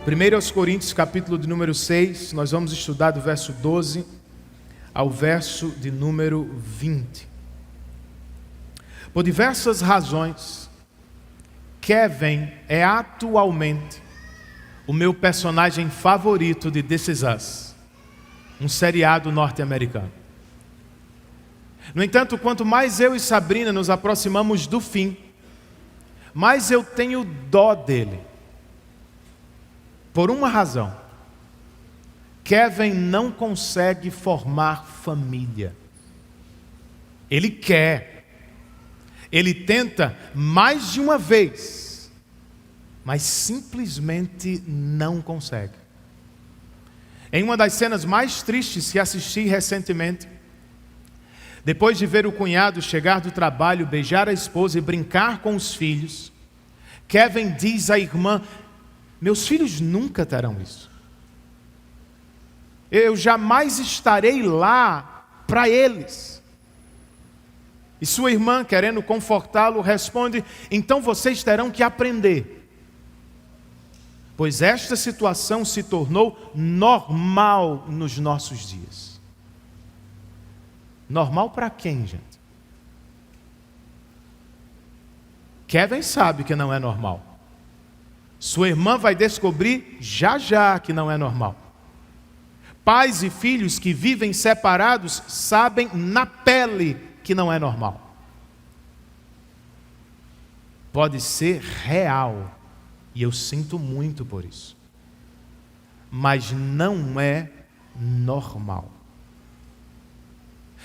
1 aos Coríntios, capítulo de número 6, nós vamos estudar do verso 12 ao verso de número 20. Por diversas razões, Kevin é atualmente o meu personagem favorito de This Is Us, um seriado norte-americano. No entanto, quanto mais eu e Sabrina nos aproximamos do fim, mais eu tenho dó dele. Por uma razão: Kevin não consegue formar família. Ele quer, ele tenta mais de uma vez, mas simplesmente não consegue. Em uma das cenas mais tristes que assisti recentemente, depois de ver o cunhado chegar do trabalho, beijar a esposa e brincar com os filhos, Kevin diz à irmã: meus filhos nunca terão isso. Eu jamais estarei lá para eles. E sua irmã, querendo confortá-lo, responde: então vocês terão que aprender. Pois esta situação se tornou normal nos nossos dias. Normal para quem, gente? Kevin sabe que não é normal. Sua irmã vai descobrir já já que não é normal. Pais e filhos que vivem separados sabem na pele que não é normal. Pode ser real, e eu sinto muito por isso, mas não é normal.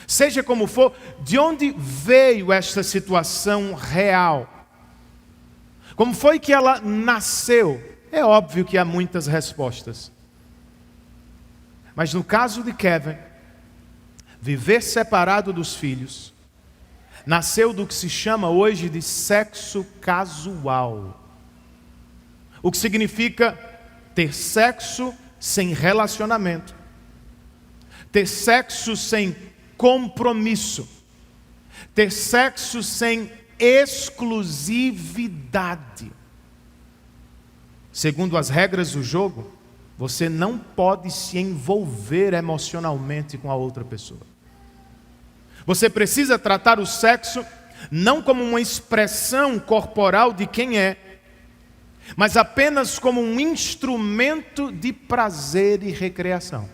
Seja como for, de onde veio esta situação real? Como foi que ela nasceu? É óbvio que há muitas respostas. Mas no caso de Kevin, viver separado dos filhos nasceu do que se chama hoje de sexo casual. O que significa ter sexo sem relacionamento, ter sexo sem compromisso, ter sexo sem exclusividade. Segundo as regras do jogo, você não pode se envolver emocionalmente com a outra pessoa. Você precisa tratar o sexo não como uma expressão corporal de quem é, mas apenas como um instrumento de prazer e recreação.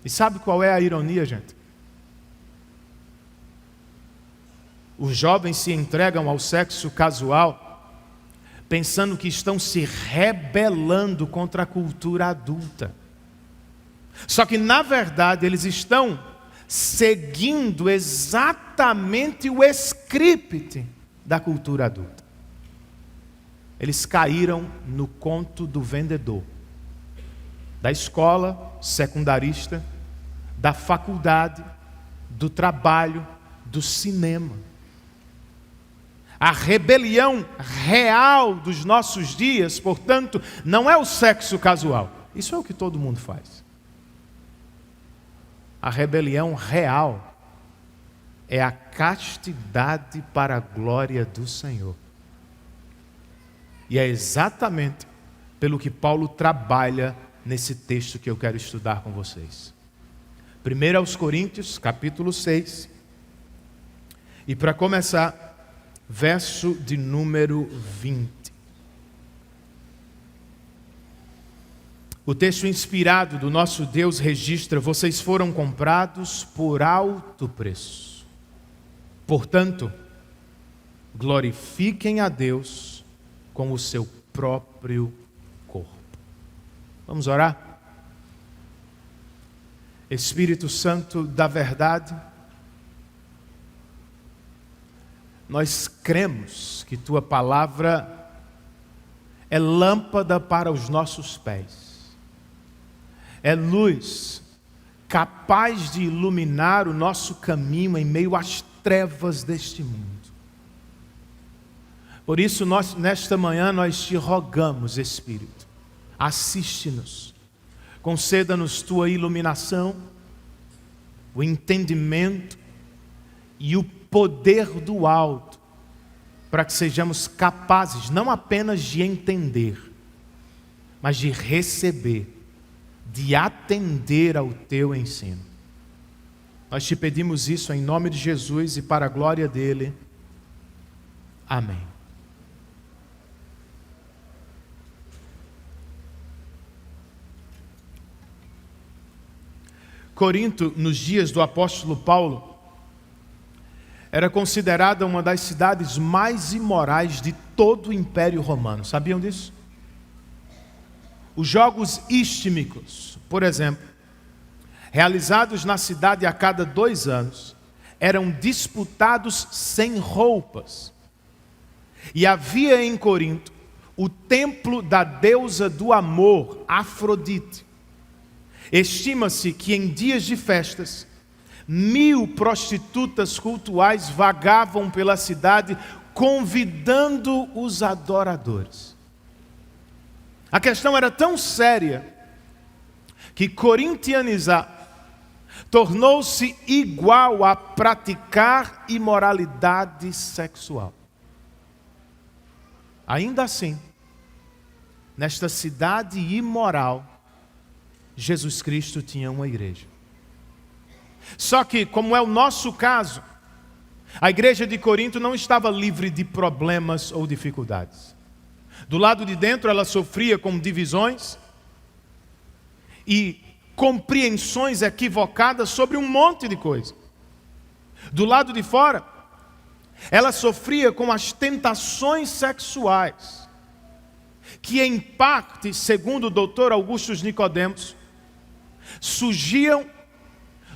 E sabe qual é a ironia, gente? Os jovens se entregam ao sexo casual pensando que estão se rebelando contra a cultura adulta. Só que, na verdade, eles estão seguindo exatamente o script da cultura adulta. Eles caíram no conto do vendedor, da escola secundarista, da faculdade, do trabalho, do cinema. A rebelião real dos nossos dias, portanto, não é o sexo casual. Isso é o que todo mundo faz. A rebelião real é a castidade para a glória do Senhor. E é exatamente pelo que Paulo trabalha nesse texto que eu quero estudar com vocês. 1 aos Coríntios, capítulo 6. E para começar, verso de número 20. O texto inspirado do nosso Deus registra: vocês foram comprados por alto preço. Portanto, glorifiquem a Deus com o seu próprio corpo. Vamos orar? Espírito Santo da verdade, nós cremos que Tua palavra é lâmpada para os nossos pés, é luz capaz de iluminar o nosso caminho em meio às trevas deste mundo. Por isso, nesta manhã, nós te rogamos, Espírito, assiste-nos, conceda-nos Tua iluminação, o entendimento e o poder do alto, para que sejamos capazes não apenas de entender, mas de receber, de atender ao teu ensino. Nós te pedimos isso em nome de Jesus e para a glória dele. Amém. Corinto, nos dias do apóstolo Paulo, era considerada uma das cidades mais imorais de todo o Império Romano. Sabiam disso? Os jogos istmicos, por exemplo, realizados na cidade a cada 2 anos, eram disputados sem roupas. E havia em Corinto o templo da deusa do amor, Afrodite. Estima-se que em dias de festas, 1000 prostitutas cultuais vagavam pela cidade, convidando os adoradores. A questão era tão séria que corintianizar tornou-se igual a praticar imoralidade sexual. Ainda assim, nesta cidade imoral, Jesus Cristo tinha uma igreja. Só que, como é o nosso caso, a igreja de Corinto não estava livre de problemas ou dificuldades. Do lado de dentro ela sofria com divisões e compreensões equivocadas sobre um monte de coisa. Do lado de fora, ela sofria com as tentações sexuais, que em parte, segundo o doutor Augusto Nicodemos, surgiam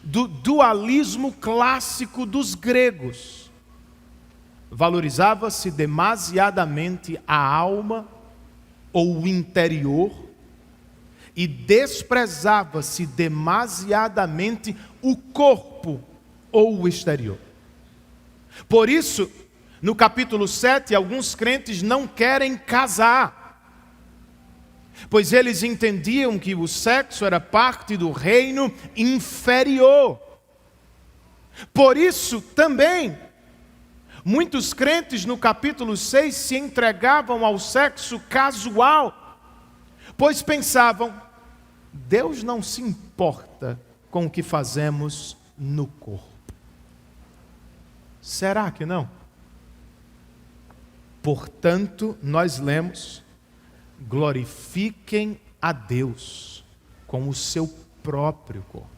do dualismo clássico dos gregos. Valorizava-se demasiadamente a alma ou o interior e desprezava-se demasiadamente o corpo ou o exterior. Por isso, no capítulo 7, alguns crentes não querem casar, pois eles entendiam que o sexo era parte do reino inferior. Por isso também, muitos crentes no capítulo 6 se entregavam ao sexo casual, pois pensavam, Deus não se importa com o que fazemos no corpo. Será que não? Portanto, nós lemos, glorifiquem a Deus com o seu próprio corpo.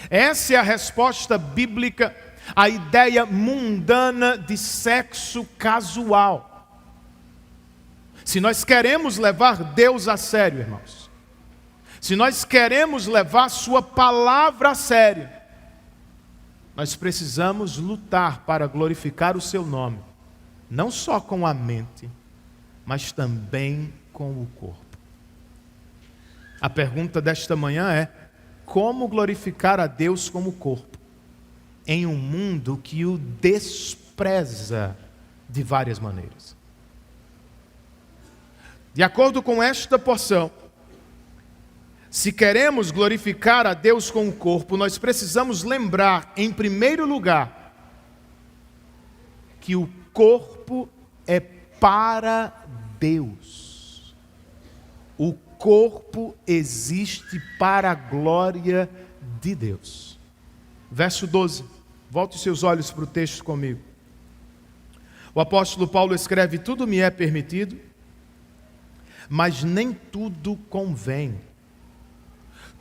Essa é a resposta bíblica à ideia mundana de sexo casual. Se nós queremos levar Deus a sério, irmãos, se nós queremos levar sua palavra a sério, nós precisamos lutar para glorificar o seu nome, não só com a mente, mas também com o corpo. A pergunta desta manhã é: como glorificar a Deus com o corpo em um mundo que o despreza de várias maneiras? De acordo com esta porção, se queremos glorificar a Deus com o corpo, nós precisamos lembrar, em primeiro lugar, que o corpo é para Deus. O corpo existe para a glória de Deus. Verso 12. Volte os seus olhos para o texto comigo. O apóstolo Paulo escreve: tudo me é permitido, mas nem tudo convém.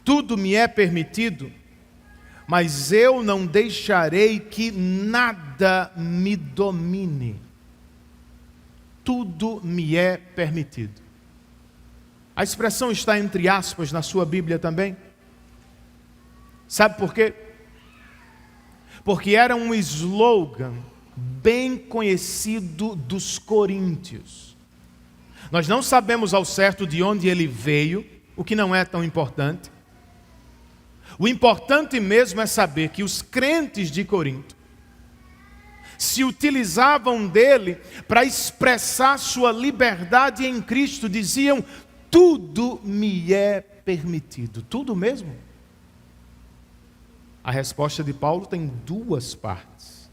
Tudo me é permitido, mas eu não deixarei que nada me domine. Tudo me é permitido. A expressão está entre aspas na sua Bíblia também. Sabe por quê? Porque era um slogan bem conhecido dos coríntios. Nós não sabemos ao certo de onde ele veio, o que não é tão importante. O importante mesmo é saber que os crentes de Corinto se utilizavam dele para expressar sua liberdade em Cristo. Diziam: tudo me é permitido. Tudo mesmo? A resposta de Paulo tem 2 partes.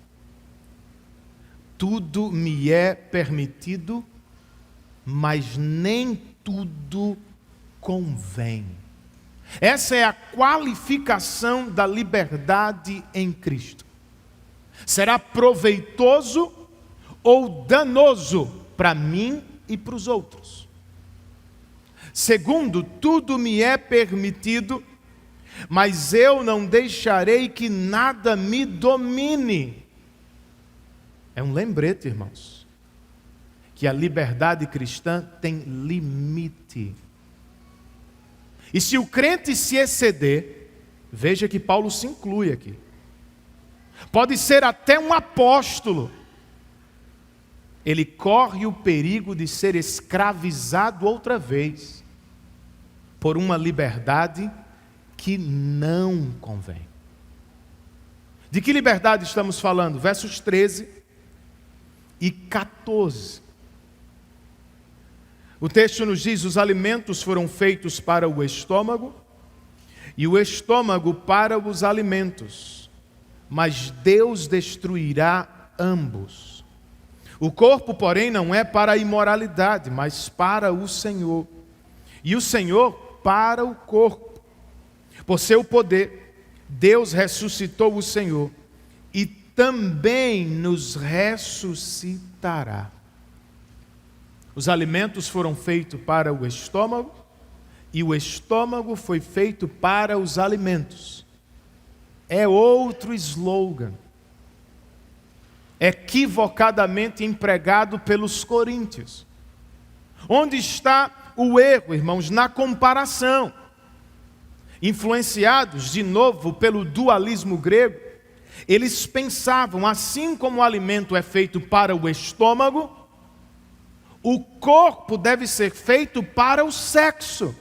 Tudo me é permitido, mas nem tudo convém. Essa é a qualificação da liberdade em Cristo. Será proveitoso ou danoso para mim e para os outros. Segundo, tudo me é permitido, mas eu não deixarei que nada me domine. É um lembrete, irmãos, que a liberdade cristã tem limite. E se o crente se exceder, veja que Paulo se inclui aqui. Pode ser até um apóstolo. Ele corre o perigo de ser escravizado outra vez por uma liberdade que não convém. De que liberdade estamos falando? Versos 13 e 14. O texto nos diz: os alimentos foram feitos para o estômago e o estômago para os alimentos, mas Deus destruirá ambos. O corpo, porém, não é para a imoralidade, mas para o Senhor, e o Senhor para o corpo. Por seu poder, Deus ressuscitou o Senhor e também nos ressuscitará. Os alimentos foram feitos para o estômago e o estômago foi feito para os alimentos. É outro slogan, equivocadamente empregado pelos coríntios. Onde está o erro, irmãos? Na comparação. Influenciados de novo pelo dualismo grego, eles pensavam, assim como o alimento é feito para o estômago, o corpo deve ser feito para o sexo.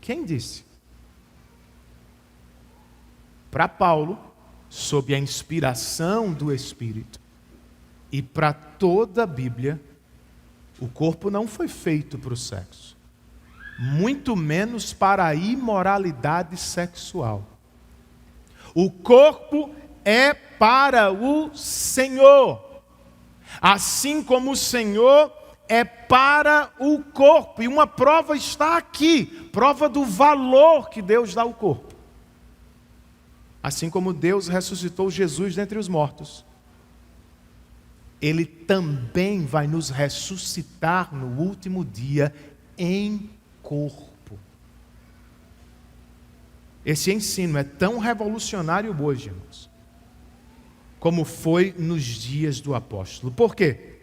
Quem disse? Para Paulo, sob a inspiração do Espírito, e para toda a Bíblia, o corpo não foi feito para o sexo, muito menos para a imoralidade sexual. O corpo é para o Senhor, assim como o Senhor é para o corpo. E uma prova está aqui, prova do valor que Deus dá ao corpo. Assim como Deus ressuscitou Jesus dentre os mortos, Ele também vai nos ressuscitar no último dia em corpo. Esse ensino é tão revolucionário hoje, irmãos, como foi nos dias do apóstolo. Por quê?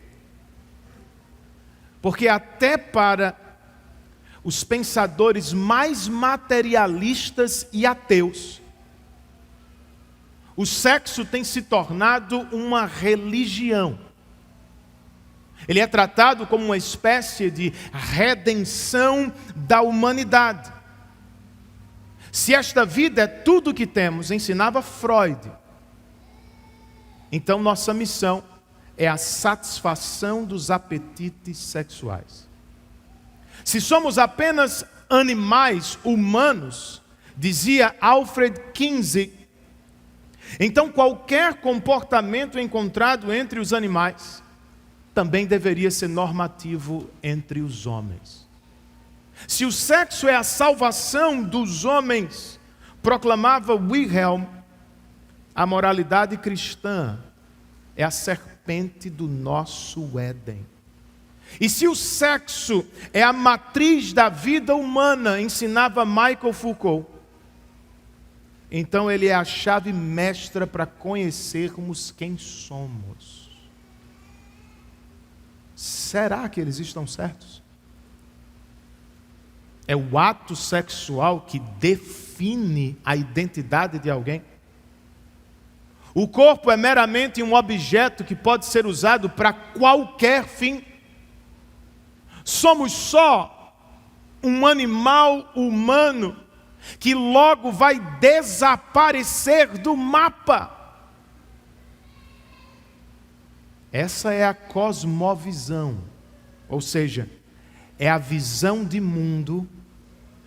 Porque até para os pensadores mais materialistas e ateus, o sexo tem se tornado uma religião. Ele é tratado como uma espécie de redenção da humanidade. Se esta vida é tudo o que temos, ensinava Freud, então nossa missão é a satisfação dos apetites sexuais. Se somos apenas animais humanos, dizia Alfred Kinsey, então qualquer comportamento encontrado entre os animais também deveria ser normativo entre os homens. Se o sexo é a salvação dos homens, proclamava Wilhelm, a moralidade cristã é a serpente do nosso Éden. E se o sexo é a matriz da vida humana, ensinava Michel Foucault, então ele é a chave mestra para conhecermos quem somos. Será que eles estão certos? É o ato sexual que define a identidade de alguém? O corpo é meramente um objeto que pode ser usado para qualquer fim. Somos só um animal humano que logo vai desaparecer do mapa. Essa é a cosmovisão, ou seja, é a visão de mundo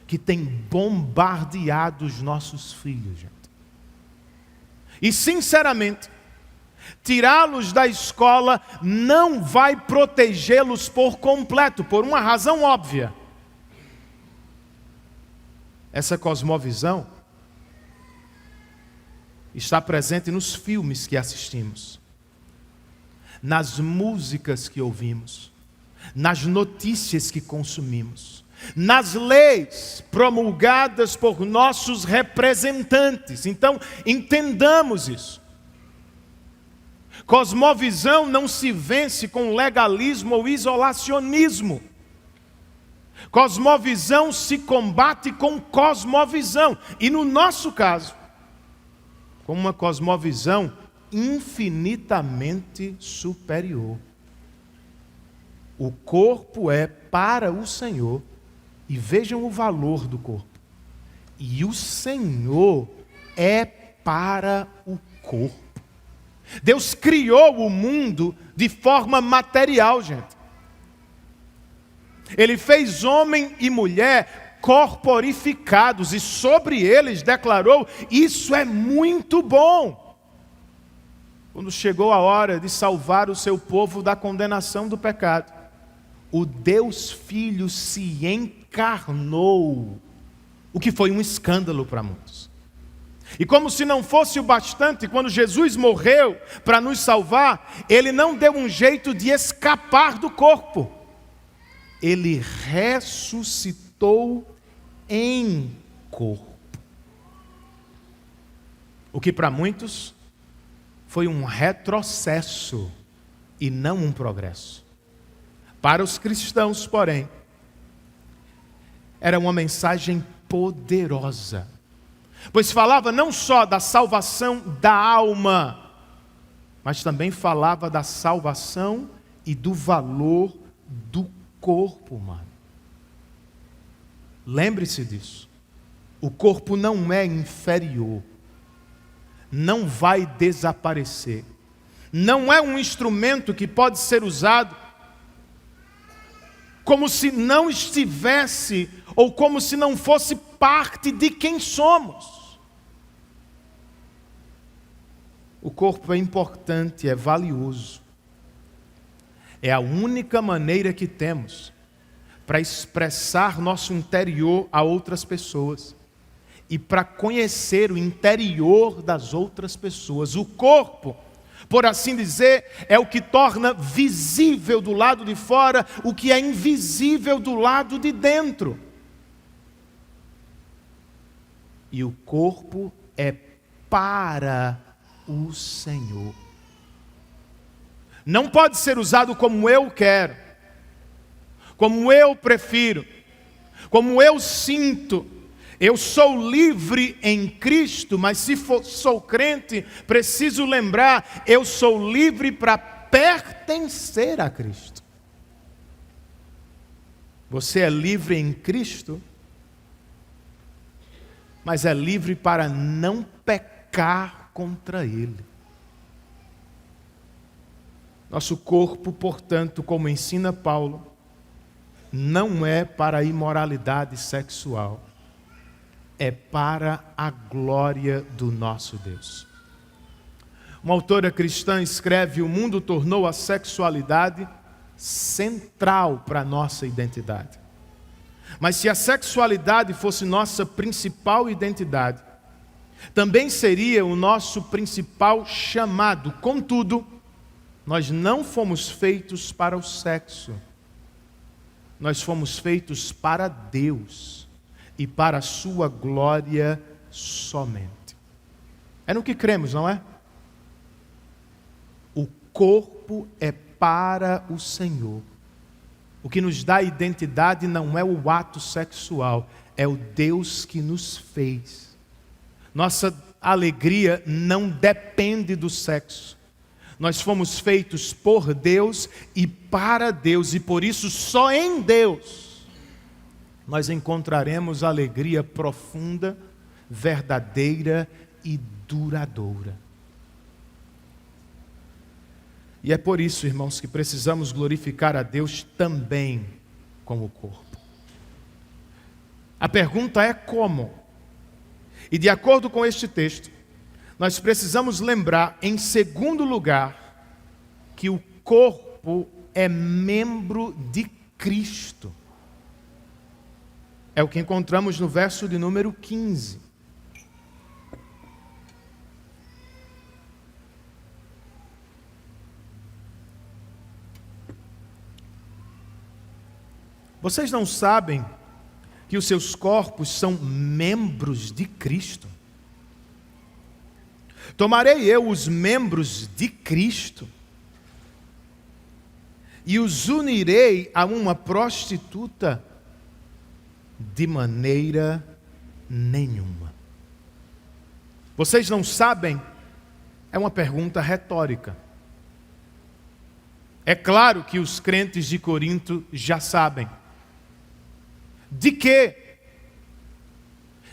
que tem bombardeado os nossos filhos, gente. E sinceramente, tirá-los da escola não vai protegê-los por completo, por uma razão óbvia. Essa cosmovisão está presente nos filmes que assistimos, nas músicas que ouvimos, nas notícias que consumimos, nas leis promulgadas por nossos representantes. Então, entendamos isso. Cosmovisão não se vence com legalismo ou isolacionismo. Cosmovisão se combate com cosmovisão. E no nosso caso, com uma cosmovisão infinitamente superior. O corpo é para o Senhor, e vejam o valor do corpo. E o Senhor é para o corpo. Deus criou o mundo de forma material, gente. Ele fez homem e mulher corporificados e sobre eles declarou: isso é muito bom. Quando chegou a hora de salvar o seu povo da condenação do pecado, o Deus Filho se encarnou, o que foi um escândalo para muitos. E como se não fosse o bastante, quando Jesus morreu para nos salvar, Ele não deu um jeito de escapar do corpo. Ele ressuscitou em corpo. O que para muitos foi um retrocesso e não um progresso. Para os cristãos, porém, era uma mensagem poderosa, pois falava não só da salvação da alma, mas também falava da salvação e do valor do corpo humano. Lembre-se disso. O corpo não é inferior, não vai desaparecer, não é um instrumento que pode ser usado como se não estivesse, ou como se não fosse parte de quem somos. O corpo é importante, é valioso. É a única maneira que temos para expressar nosso interior a outras pessoas e para conhecer o interior das outras pessoas. O corpo, por assim dizer, é o que torna visível do lado de fora o que é invisível do lado de dentro. E o corpo é para o Senhor. Não pode ser usado como eu quero, como eu prefiro, como eu sinto. Eu sou livre em Cristo, mas se sou crente, preciso lembrar, eu sou livre para pertencer a Cristo. Você é livre em Cristo, mas é livre para não pecar contra Ele. Nosso corpo, portanto, como ensina Paulo, não é para a imoralidade sexual, é para a glória do nosso Deus. Uma autora cristã escreve: o mundo tornou a sexualidade central para a nossa identidade. Mas se a sexualidade fosse nossa principal identidade, também seria o nosso principal chamado. Contudo, nós não fomos feitos para o sexo. Nós fomos feitos para Deus e para a sua glória somente. É no que cremos, não é? O corpo é para o Senhor. O que nos dá identidade não é o ato sexual, é o Deus que nos fez. Nossa alegria não depende do sexo. Nós fomos feitos por Deus e para Deus, e por isso só em Deus nós encontraremos alegria profunda, verdadeira e duradoura. E é por isso, irmãos, que precisamos glorificar a Deus também com o corpo. A pergunta é como? E de acordo com este texto, nós precisamos lembrar, em segundo lugar, que o corpo é membro de Cristo. É o que encontramos no verso de número 15. Vocês não sabem que os seus corpos são membros de Cristo? Tomarei eu os membros de Cristo e os unirei a uma prostituta? De maneira nenhuma. Vocês não sabem? É uma pergunta retórica. É claro que os crentes de Corinto já sabem. De quê?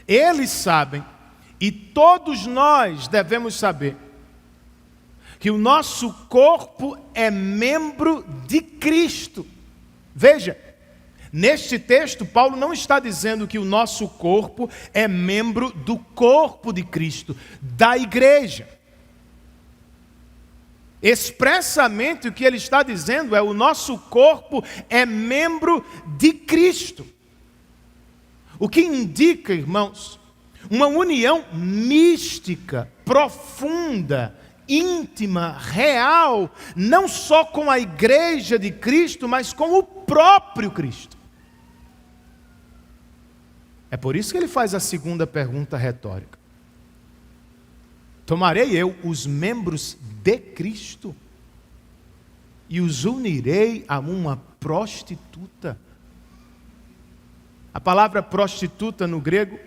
Eles sabem, e todos nós devemos saber, que o nosso corpo é membro de Cristo. Veja, neste texto, Paulo não está dizendo que o nosso corpo é membro do corpo de Cristo, da igreja. Expressamente o que ele está dizendo é: o nosso corpo é membro de Cristo. O que indica, irmãos, uma união mística, profunda, íntima, real, não só com a igreja de Cristo, mas com o próprio Cristo. É por isso que ele faz a segunda pergunta retórica. Tomarei eu os membros de Cristo e os unirei a uma prostituta? A palavra prostituta no grego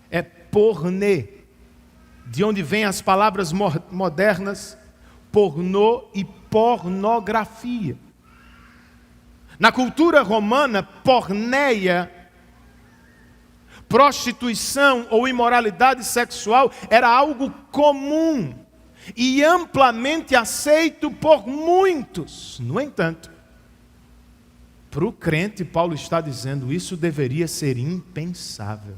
é pornê, de onde vêm as palavras modernas pornô e pornografia. Na cultura romana, porneia, prostituição ou imoralidade sexual, era algo comum e amplamente aceito por muitos. No entanto, para o crente, Paulo está dizendo, isso deveria ser impensável.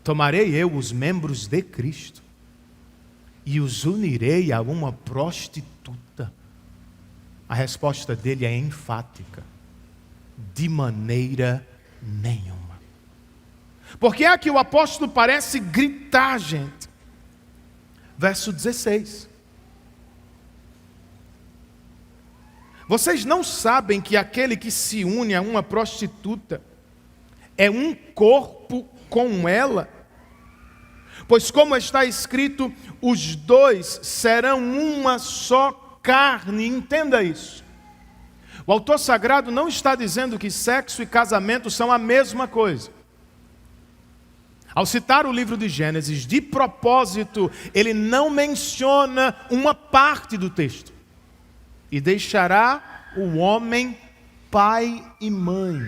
Tomarei eu os membros de Cristo e os unirei a uma prostituta? A resposta dele é enfática: de maneira nenhuma. Porque aqui o apóstolo parece gritar, gente. Verso 16. Vocês não sabem que aquele que se une a uma prostituta é um corpo com ela? Pois como está escrito, os dois serão uma só carne. Entenda isso. O autor sagrado não está dizendo que sexo e casamento são a mesma coisa. Ao citar o livro de Gênesis, de propósito, ele não menciona uma parte do texto. E deixará o homem pai e mãe.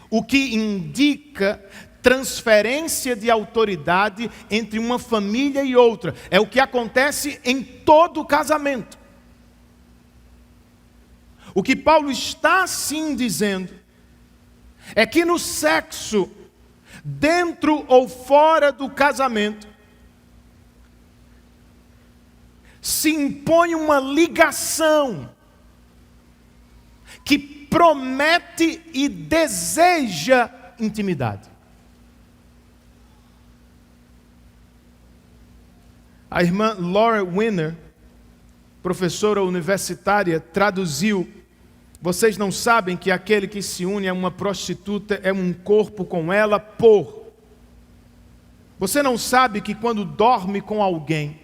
O que indica transferência de autoridade entre uma família e outra. É o que acontece em todo casamento. O que Paulo está sim dizendo é que no sexo, dentro ou fora do casamento, se impõe uma ligação que promete e deseja intimidade. A irmã Laura Winner, professora universitária, traduziu: vocês não sabem que aquele que se une a uma prostituta é um corpo com ela por... Você não sabe que quando dorme com alguém,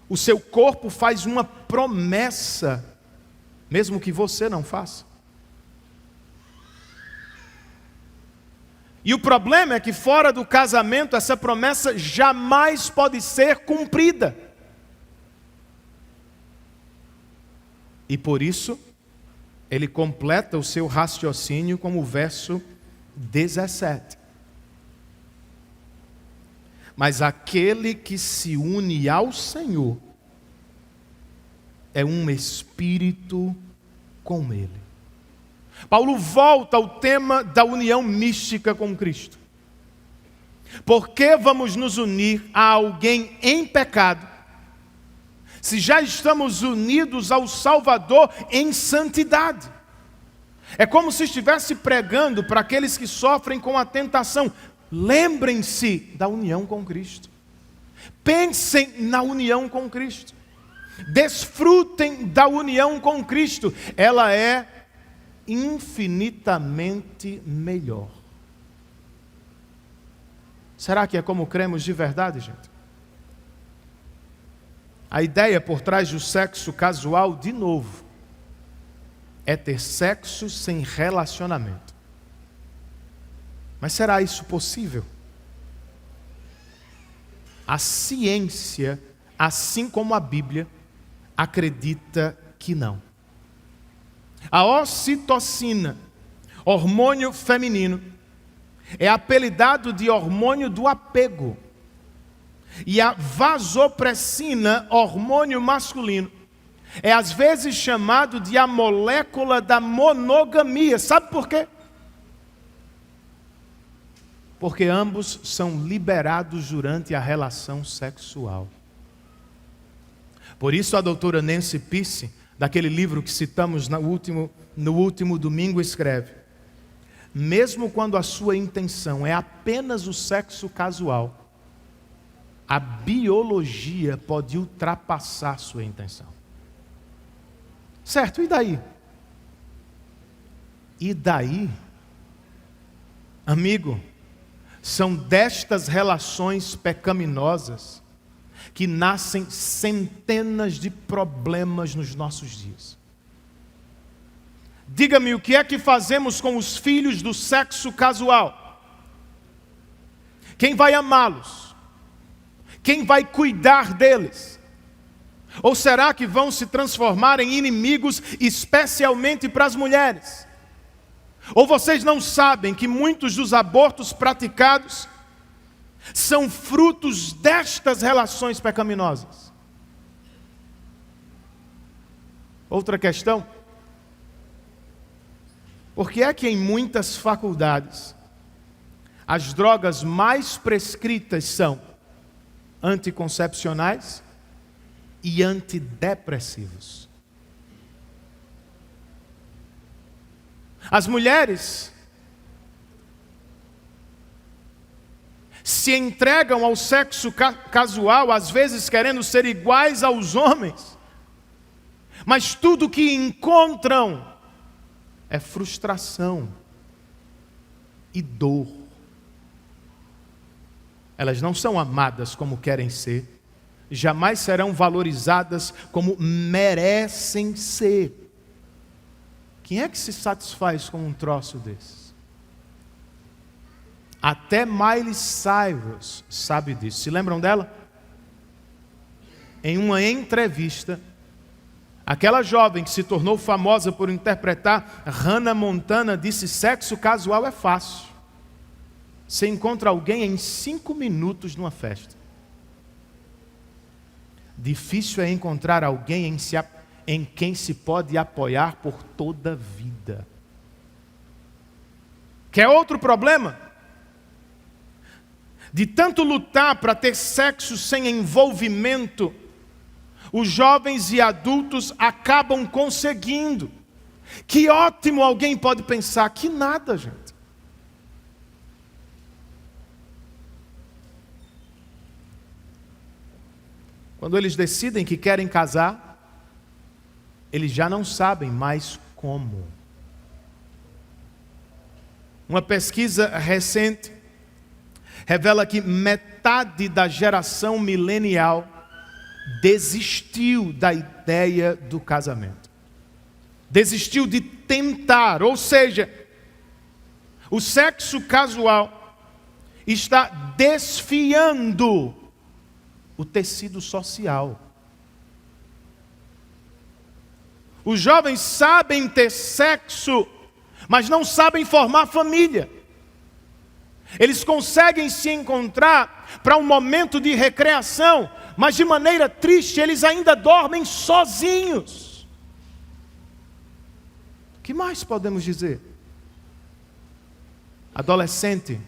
o seu corpo faz uma promessa, mesmo que você não faça? E o problema é que fora do casamento, essa promessa jamais pode ser cumprida. E por isso, ele completa o seu raciocínio com o verso 17. Mas aquele que se une ao Senhor é um espírito com Ele. Paulo volta ao tema da união mística com Cristo. Por que vamos nos unir a alguém em pecado, se já estamos unidos ao Salvador em santidade? É como se estivesse pregando para aqueles que sofrem com a tentação. Lembrem-se da união com Cristo. Pensem na união com Cristo. Desfrutem da união com Cristo. Ela é infinitamente melhor. Será que é como cremos de verdade, gente? A ideia por trás do sexo casual, de novo, é ter sexo sem relacionamento. Mas será isso possível? A ciência, assim como a Bíblia, acredita que não. A ocitocina, hormônio feminino, é apelidado de hormônio do apego. E a vasopressina, hormônio masculino, é às vezes chamado de a molécula da monogamia. Sabe por quê? Porque ambos são liberados durante a relação sexual. Por isso a doutora Nancy Pearce, daquele livro que citamos no último domingo, escreve: mesmo quando a sua intenção é apenas o sexo casual, a biologia pode ultrapassar sua intenção. Certo, e daí? E daí? Amigo, são destas relações pecaminosas que nascem centenas de problemas nos nossos dias. Diga-me, o que é que fazemos com os filhos do sexo casual? Quem vai amá-los? Quem vai cuidar deles? Ou será que vão se transformar em inimigos, especialmente para as mulheres? Ou vocês não sabem que muitos dos abortos praticados são frutos destas relações pecaminosas? Outra questão: por que é que em muitas faculdades as drogas mais prescritas são anticoncepcionais e antidepressivos? As mulheres se entregam ao sexo casual, às vezes querendo ser iguais aos homens, mas tudo que encontram é frustração e dor. Elas não são amadas como querem ser, jamais serão valorizadas como merecem ser. Quem é que se satisfaz com um troço desse? Até Miley Cyrus sabe disso. Se lembram dela? Em uma entrevista, aquela jovem que se tornou famosa por interpretar Hannah Montana disse: sexo casual é fácil. Você encontra alguém em 5 minutos numa festa. Difícil é encontrar alguém em quem se pode apoiar por toda a vida. Quer outro problema? De tanto lutar para ter sexo sem envolvimento, os jovens e adultos acabam conseguindo. Que ótimo, alguém pode pensar. Que nada, gente. Quando eles decidem que querem casar, eles já não sabem mais como. Uma pesquisa recente revela que metade da geração milenial desistiu da ideia do casamento. Desistiu de tentar, ou seja, o sexo casual está desfiando o tecido social. Os jovens sabem ter sexo, mas não sabem formar família. Eles conseguem se encontrar para um momento de recreação, mas de maneira triste, eles ainda dormem sozinhos. O que mais podemos dizer? Adolescente,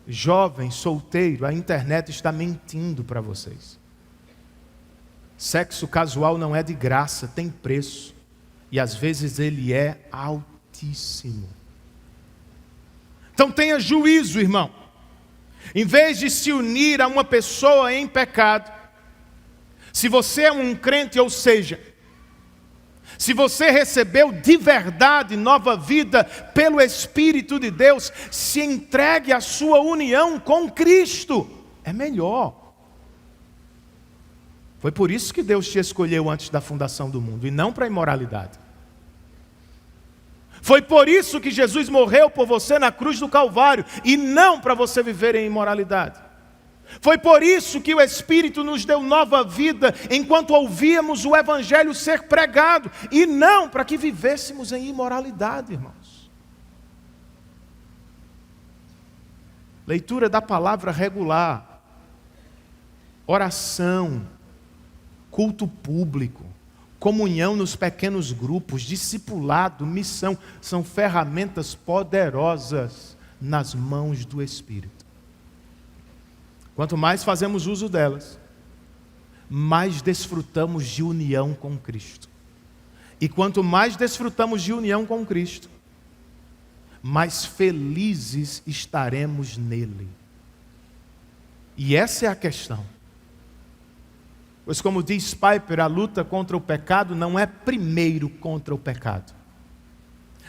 jovem, solteiro, a internet está mentindo para vocês. Sexo casual não é de graça, tem preço. e às vezes ele é altíssimo. Então tenha juízo, irmão. Em vez de se unir a uma pessoa em pecado, se você é um crente, ou seja, se você recebeu de verdade nova vida pelo Espírito de Deus, se entregue à sua união com Cristo. É melhor. Foi por isso que Deus te escolheu antes da fundação do mundo, e não para a imoralidade. Foi por isso que Jesus morreu por você na cruz do Calvário, e não para você viver em imoralidade. Foi por isso que o Espírito nos deu nova vida, enquanto ouvíamos o Evangelho ser pregado, e não para que vivêssemos em imoralidade, irmãos. Leitura da palavra regular, oração, culto público, comunhão nos pequenos grupos, discipulado, missão, são ferramentas poderosas nas mãos do Espírito. Quanto mais fazemos uso delas, mais desfrutamos de união com Cristo. E quanto mais desfrutamos de união com Cristo, mais felizes estaremos nele. E essa é a questão. Pois como diz Piper, a luta contra o pecado não é primeiro contra o pecado.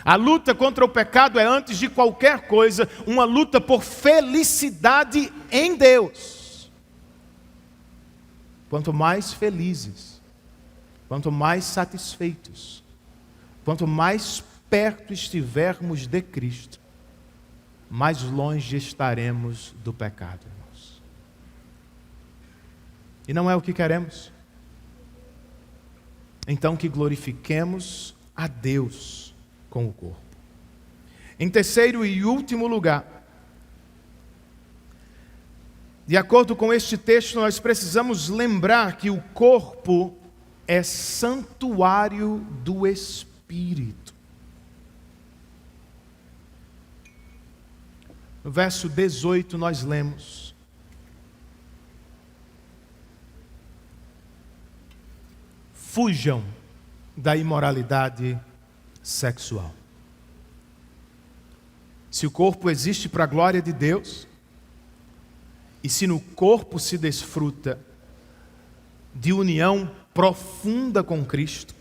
A luta contra o pecado é, antes de qualquer coisa, uma luta por felicidade em Deus. Quanto mais felizes, quanto mais satisfeitos, quanto mais perto estivermos de Cristo, mais longe estaremos do pecado, irmãos. E não é o que queremos. Então que glorifiquemos a Deus com o corpo. Em terceiro e último lugar, de acordo com este texto, nós precisamos lembrar que o corpo é santuário do Espírito. No verso 18 nós lemos: fujam da imoralidade sexual. Se o corpo existe para a glória de Deus, e se no corpo se desfruta de união profunda com Cristo,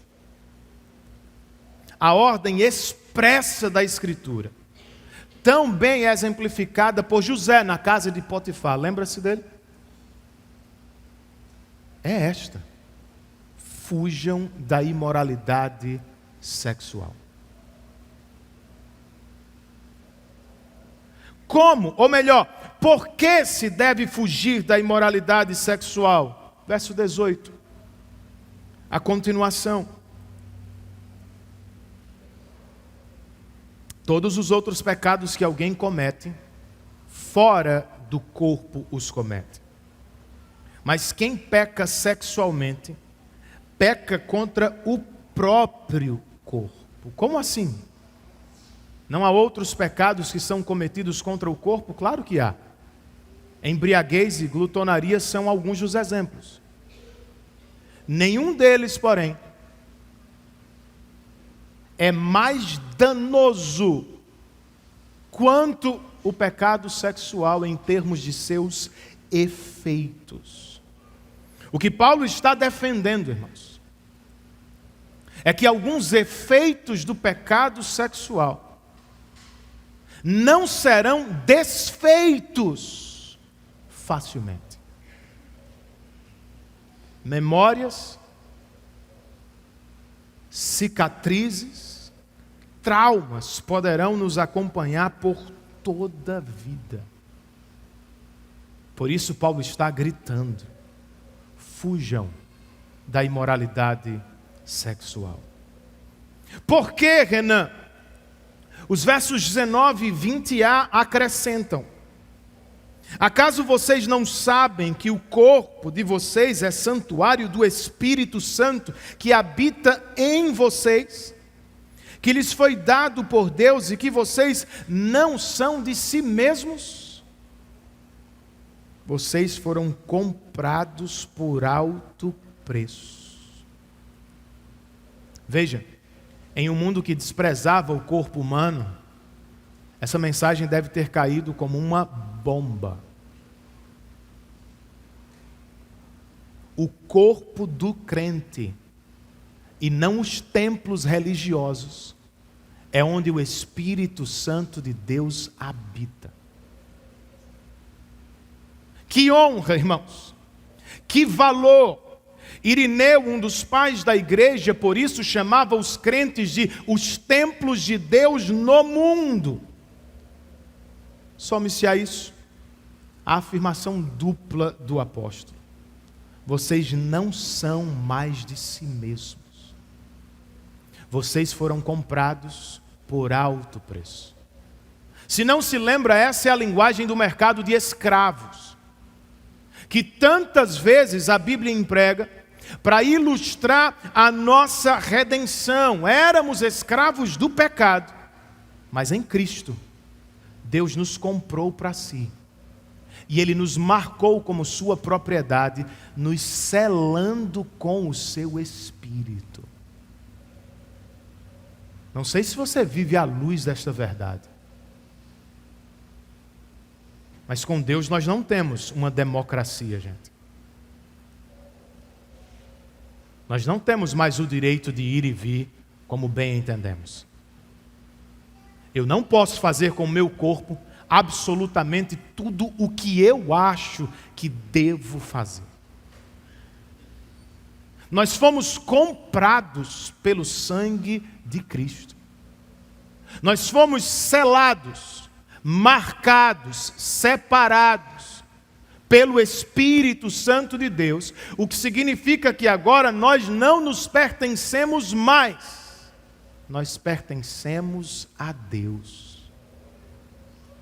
a ordem expressa da Escritura, tão bem exemplificada por José na casa de Potifar, lembra-se dele? É esta: fujam da imoralidade sexual. Como? Ou melhor, por que se deve fugir da imoralidade sexual? Verso 18. A continuação. Todos os outros pecados que alguém comete, fora do corpo os comete. Mas quem peca sexualmente, peca contra o próprio corpo. Como assim? Não há outros pecados que são cometidos contra o corpo? Claro que há. Embriaguez e glutonaria são alguns dos exemplos. Nenhum deles, porém, é mais danoso quanto o pecado sexual em termos de seus efeitos. O que Paulo está defendendo, irmãos, é que alguns efeitos do pecado sexual não serão desfeitos facilmente. Memórias, cicatrizes, traumas poderão nos acompanhar por toda a vida. Por isso Paulo está gritando: fujam da imoralidade sexual. Por que, Renan? Os versos 19 e 20a acrescentam: acaso vocês não sabem que o corpo de vocês é santuário do Espírito Santo que habita em vocês, que lhes foi dado por Deus e que vocês não são de si mesmos? Vocês foram comprados por alto preço. Veja, Em um mundo que desprezava o corpo humano, essa mensagem deve ter caído como uma bomba. O corpo do crente, e não os templos religiosos, é onde o Espírito Santo de Deus habita. Que honra, irmãos! Que valor! Irineu, um dos pais da igreja, por isso chamava os crentes de os templos de Deus no mundo. Some-se a isso a afirmação dupla do apóstolo: vocês não são mais de si mesmos. Vocês foram comprados por alto preço. Se não se lembra, essa é a linguagem do mercado de escravos, que tantas vezes a Bíblia emprega para ilustrar a nossa redenção. Éramos escravos do pecado, mas em Cristo Deus nos comprou para si. E Ele nos marcou como sua propriedade, nos selando com o seu Espírito. Não sei se você vive à luz desta verdade. Mas com Deus nós não temos uma democracia, gente. Nós não temos mais o direito de ir e vir como bem entendemos. Eu não posso fazer com o meu corpo absolutamente tudo o que eu acho que devo fazer. Nós fomos comprados pelo sangue de Cristo. Nós fomos selados, marcados, separados pelo Espírito Santo de Deus, o que significa que agora nós não nos pertencemos mais. Nós pertencemos a Deus.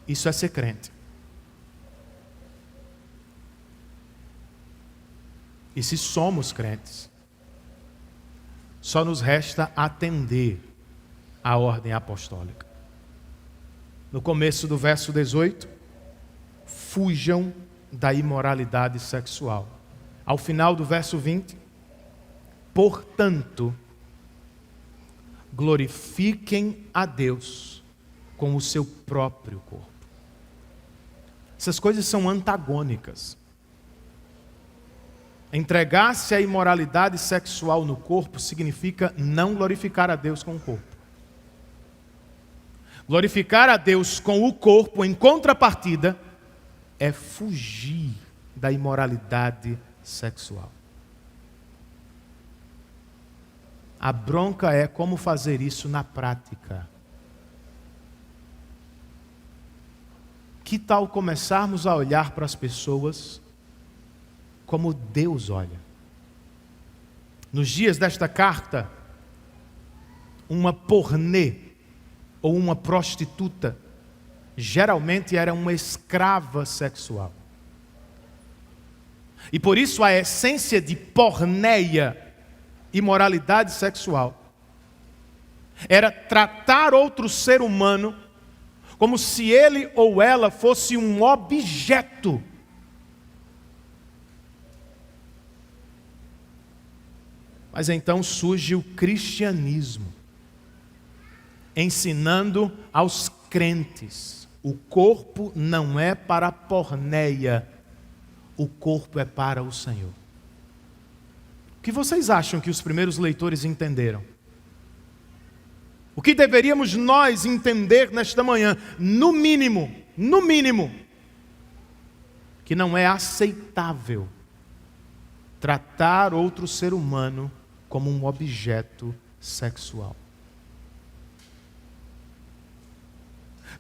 Isso é ser crente. E se somos crentes, só nos resta atender à ordem apostólica. No começo do verso 18, fujam da imoralidade sexual. Ao final do verso 20, portanto, glorifiquem a Deus com o seu próprio corpo. Essas coisas são antagônicas. Entregar-se à imoralidade sexual no corpo significa não glorificar a Deus com o corpo. Glorificar a Deus com o corpo, em contrapartida, é fugir da imoralidade sexual. A bronca é como fazer isso na prática. Que tal começarmos a olhar para as pessoas como Deus olha? Nos dias desta carta, uma pornê ou uma prostituta geralmente era uma escrava sexual. E por isso a essência de porneia, imoralidade sexual, era tratar outro ser humano como se ele ou ela fosse um objeto. Mas então surge o cristianismo, ensinando aos crentes: o corpo não é para a porneia, o corpo é para o Senhor. O que vocês acham que os primeiros leitores entenderam? O que deveríamos nós entender nesta manhã? No mínimo, que não é aceitável tratar outro ser humano como um objeto sexual.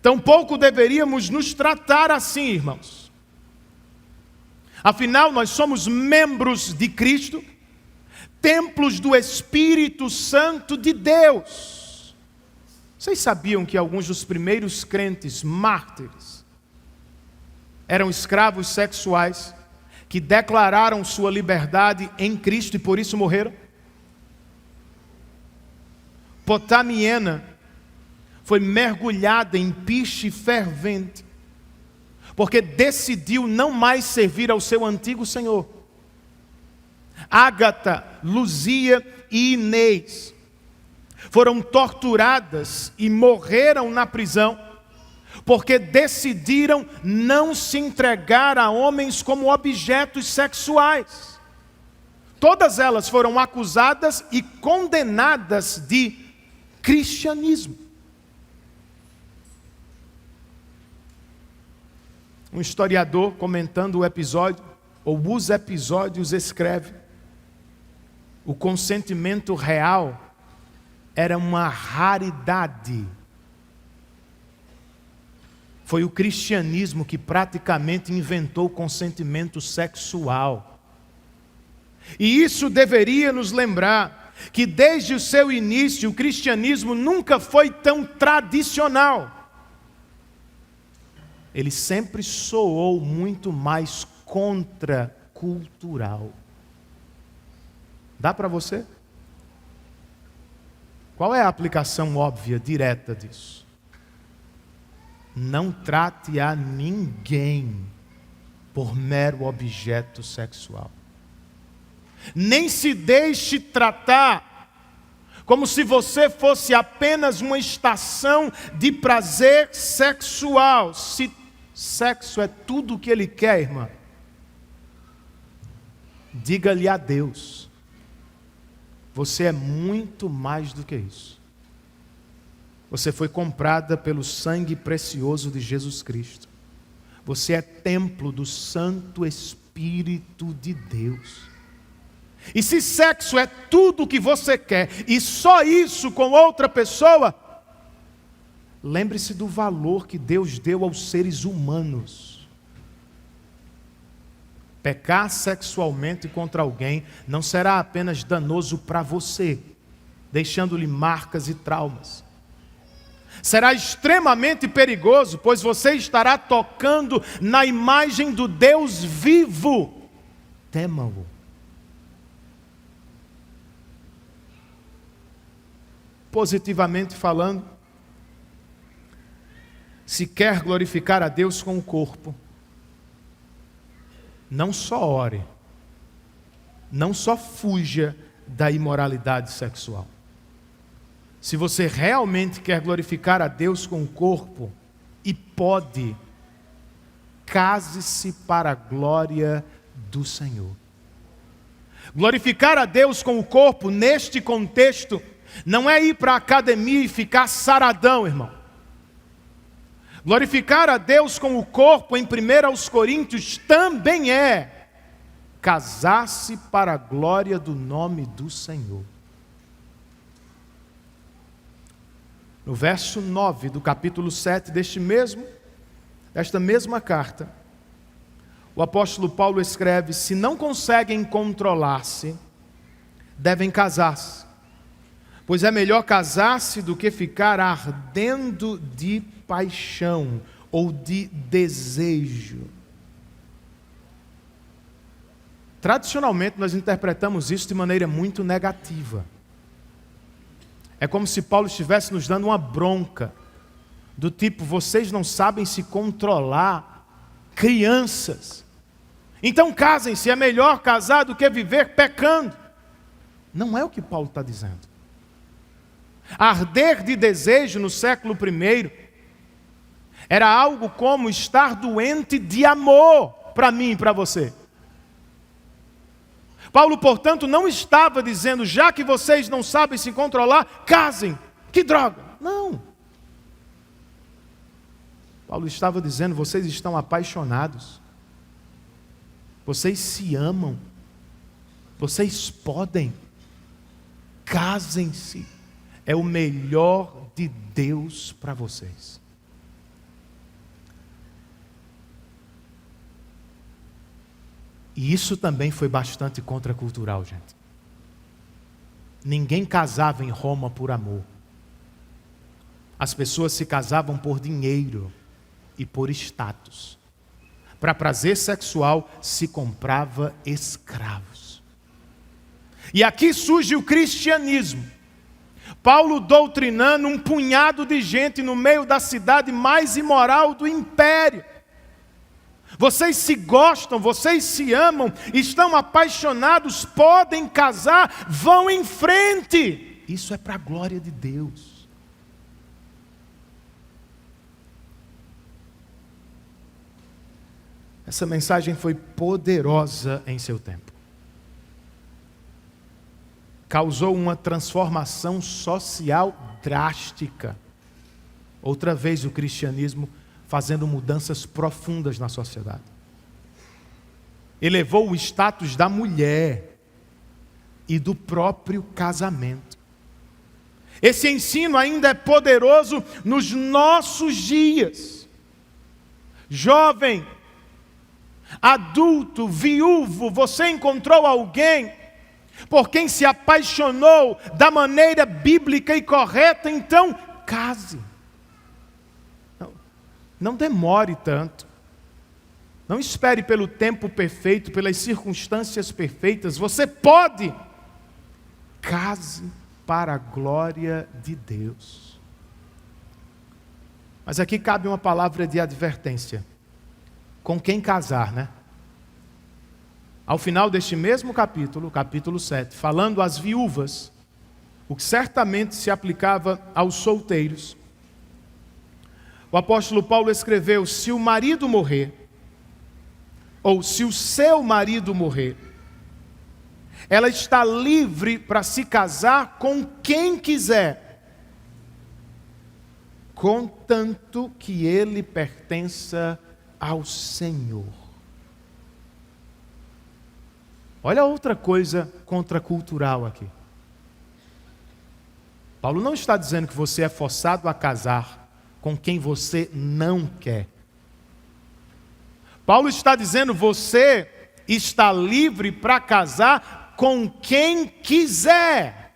Tampouco deveríamos nos tratar assim, irmãos. Afinal, nós somos membros de Cristo, templos do Espírito Santo de Deus. Vocês sabiam que alguns dos primeiros crentes mártires eram escravos sexuais que declararam sua liberdade em Cristo e por isso morreram? Potamiena foi mergulhada em piche fervente, porque decidiu não mais servir ao seu antigo senhor. Ágata, Luzia e Inês foram torturadas e morreram na prisão, porque decidiram não se entregar a homens como objetos sexuais. Todas elas foram acusadas e condenadas de cristianismo. Um historiador, comentando o episódio, ou os episódios, escreve: o consentimento real era uma raridade. Foi o cristianismo que praticamente inventou o consentimento sexual. E isso deveria nos lembrar que desde o seu início o cristianismo nunca foi tão tradicional. Ele sempre soou muito mais contracultural. Dá para você? Qual é a aplicação óbvia, direta disso? Não trate a ninguém por mero objeto sexual. Nem se deixe tratar como se você fosse apenas uma estação de prazer sexual. Se sexo é tudo o que ele quer, irmã, diga-lhe adeus. Você é muito mais do que isso. Você foi comprada pelo sangue precioso de Jesus Cristo. Você é templo do Santo Espírito de Deus. E se sexo é tudo o que você quer, e só isso com outra pessoa, lembre-se do valor que Deus deu aos seres humanos. Pecar sexualmente contra alguém não será apenas danoso para você, deixando-lhe marcas e traumas. Será extremamente perigoso, pois você estará tocando na imagem do Deus vivo. Tema-o. Positivamente falando, se quer glorificar a Deus com o corpo, não só ore, não só fuja da imoralidade sexual. Se você realmente quer glorificar a Deus com o corpo, e pode, case-se para a glória do Senhor. Glorificar a Deus com o corpo, neste contexto, não é ir para a academia e ficar saradão, irmão. Glorificar a Deus com o corpo, em 1 Coríntios, também é casar-se para a glória do nome do Senhor. No verso 9 do capítulo 7 desta mesma carta, o apóstolo Paulo escreve: se não conseguem controlar-se, devem casar-se. Pois é melhor casar-se do que ficar ardendo de paixão ou de desejo. Tradicionalmente nós interpretamos isso de maneira muito negativa. É como se Paulo estivesse nos dando uma bronca, do tipo: vocês não sabem se controlar, crianças. Então casem-se, é melhor casar do que viver pecando. Não é o que Paulo está dizendo. Arder de desejo no século I era algo como estar doente de amor para mim e para você. Paulo, portanto, não estava dizendo: já que vocês não sabem se controlar, casem. Que droga! Não. Paulo estava dizendo: vocês estão apaixonados. Vocês se amam. Vocês podem. Casem-se. É o melhor de Deus para vocês. E isso também foi bastante contracultural, gente. Ninguém casava em Roma por amor. As pessoas se casavam por dinheiro e por status. Para prazer sexual se comprava escravos. E aqui surge o cristianismo. Paulo doutrinando um punhado de gente no meio da cidade mais imoral do império. Vocês se gostam, vocês se amam, estão apaixonados, podem casar, vão em frente. isso é para a glória de Deus. Essa mensagem foi poderosa em seu tempo. Causou uma transformação social drástica. Outra vez o cristianismo fazendo mudanças profundas na sociedade. Elevou o status da mulher e do próprio casamento. Esse ensino ainda é poderoso nos nossos dias. Jovem, adulto, viúvo, você encontrou alguém por quem se apaixonou da maneira bíblica e correta, então case. Não demore tanto. Não espere pelo tempo perfeito, pelas circunstâncias perfeitas. Você pode. Case para a glória de Deus. Mas aqui cabe uma palavra de advertência. Com quem casar, né? Ao final deste mesmo capítulo, capítulo 7, falando às viúvas, o que certamente se aplicava aos solteiros, o apóstolo Paulo escreveu: se o marido morrer, ou se o seu marido morrer, ela está livre para se casar com quem quiser, contanto que ele pertença ao Senhor. Olha outra coisa contracultural aqui. Paulo não está dizendo que você é forçado a casar com quem você não quer. Paulo está dizendo: você está livre para casar com quem quiser.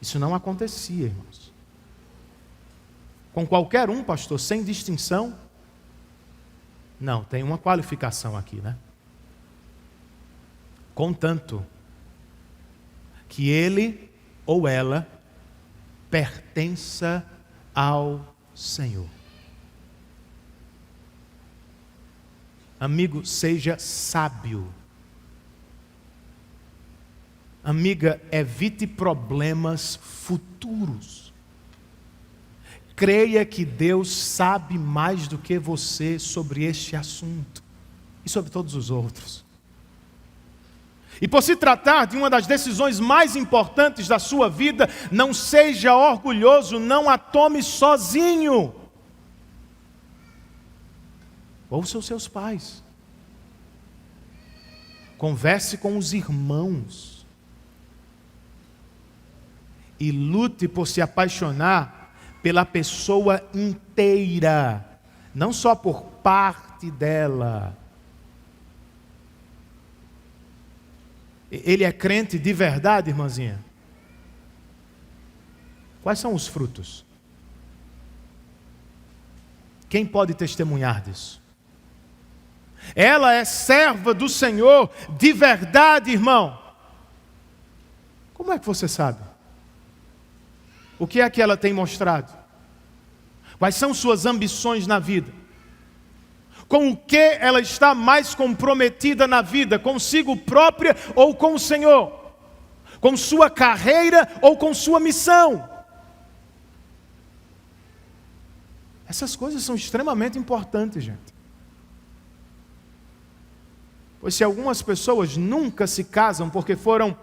Isso não acontecia, irmãos. Com qualquer um, pastor, sem distinção? Não, tem uma qualificação aqui, né? Contanto que ele ou ela pertença ao Senhor. Amigo, seja sábio. Amiga, evite problemas futuros. Creia que Deus sabe mais do que você sobre este assunto e sobre todos os outros. E por se tratar de uma das decisões mais importantes da sua vida, não seja orgulhoso, não a tome sozinho. Ouça os seus pais. Converse com os irmãos. E lute por se apaixonar pela pessoa inteira, não só por parte dela. Ele é crente de verdade, irmãzinha? Quais são os frutos? Quem pode testemunhar disso? Ela é serva do Senhor de verdade, irmão. Como é que você sabe? O que é que ela tem mostrado? Quais são suas ambições na vida? Com o que ela está mais comprometida na vida? Consigo própria ou com o Senhor? Com sua carreira ou com sua missão? Essas coisas são extremamente importantes, gente. Pois se algumas pessoas nunca se casam porque foram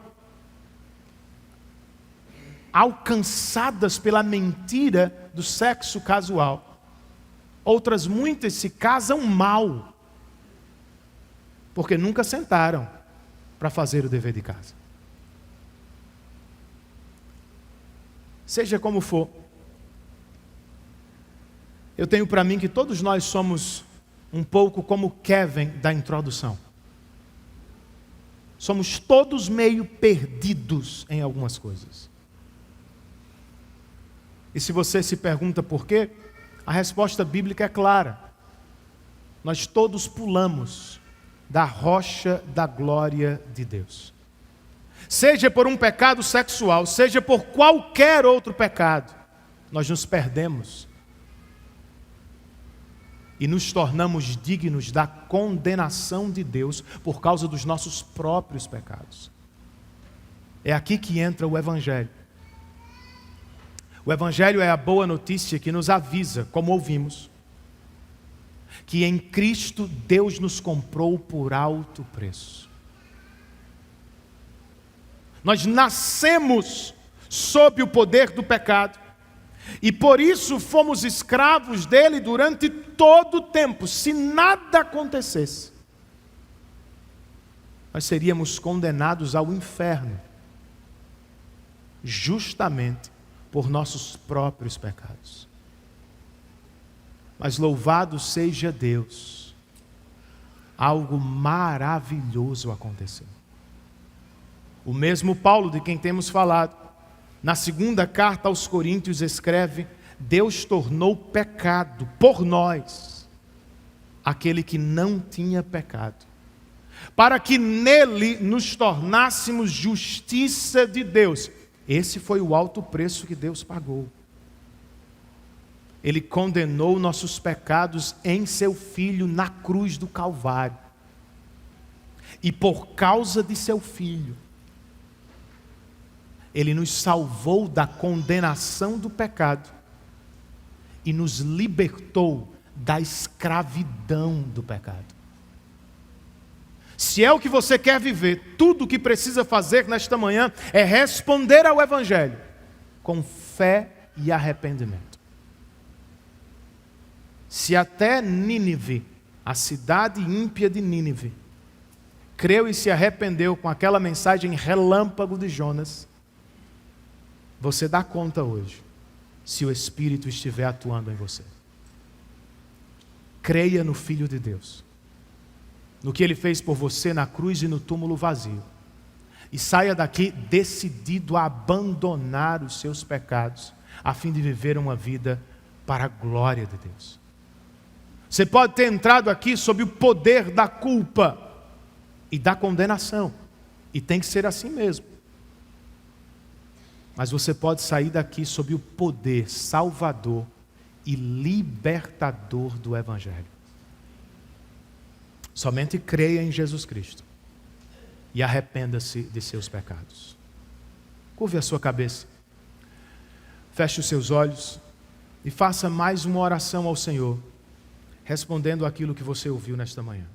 alcançadas pela mentira do sexo casual, outras muitas se casam mal, porque nunca sentaram para fazer o dever de casa. Seja como for, eu tenho para mim que todos nós somos um pouco como Kevin da introdução. Somos todos meio perdidos em algumas coisas. E se você se pergunta por quê, a resposta bíblica é clara. Nós todos pulamos da rocha da glória de Deus. Seja por um pecado sexual, seja por qualquer outro pecado, nós nos perdemos e nos tornamos dignos da condenação de Deus por causa dos nossos próprios pecados. É aqui que entra o Evangelho. O Evangelho é a boa notícia que nos avisa, como ouvimos, que em Cristo Deus nos comprou por alto preço. Nós nascemos sob o poder do pecado e por isso fomos escravos dele durante todo o tempo. Se nada acontecesse, nós seríamos condenados ao inferno, justamente por nossos próprios pecados. Mas louvado seja Deus, algo maravilhoso aconteceu. O mesmo Paulo de quem temos falado, na segunda carta aos Coríntios escreve: Deus tornou pecado por nós aquele que não tinha pecado, para que nele nos tornássemos justiça de Deus. Esse foi o alto preço que Deus pagou. Ele condenou nossos pecados em seu Filho na cruz do Calvário. E por causa de seu Filho, Ele nos salvou da condenação do pecado e nos libertou da escravidão do pecado. Se é o que você quer viver, tudo o que precisa fazer nesta manhã é responder ao Evangelho com fé e arrependimento. Se até Nínive, a cidade ímpia de Nínive, creu e se arrependeu com aquela mensagem relâmpago de Jonas, você dá conta hoje, se o Espírito estiver atuando em você. Creia no Filho de Deus, no que Ele fez por você na cruz e no túmulo vazio, e saia daqui decidido a abandonar os seus pecados, a fim de viver uma vida para a glória de Deus. Você pode ter entrado aqui sob o poder da culpa e da condenação, e tem que ser assim mesmo. Mas você pode sair daqui sob o poder salvador e libertador do Evangelho. Somente creia em Jesus Cristo e arrependa-se de seus pecados. Curve a sua cabeça, feche os seus olhos e faça mais uma oração ao Senhor, respondendo aquilo que você ouviu nesta manhã.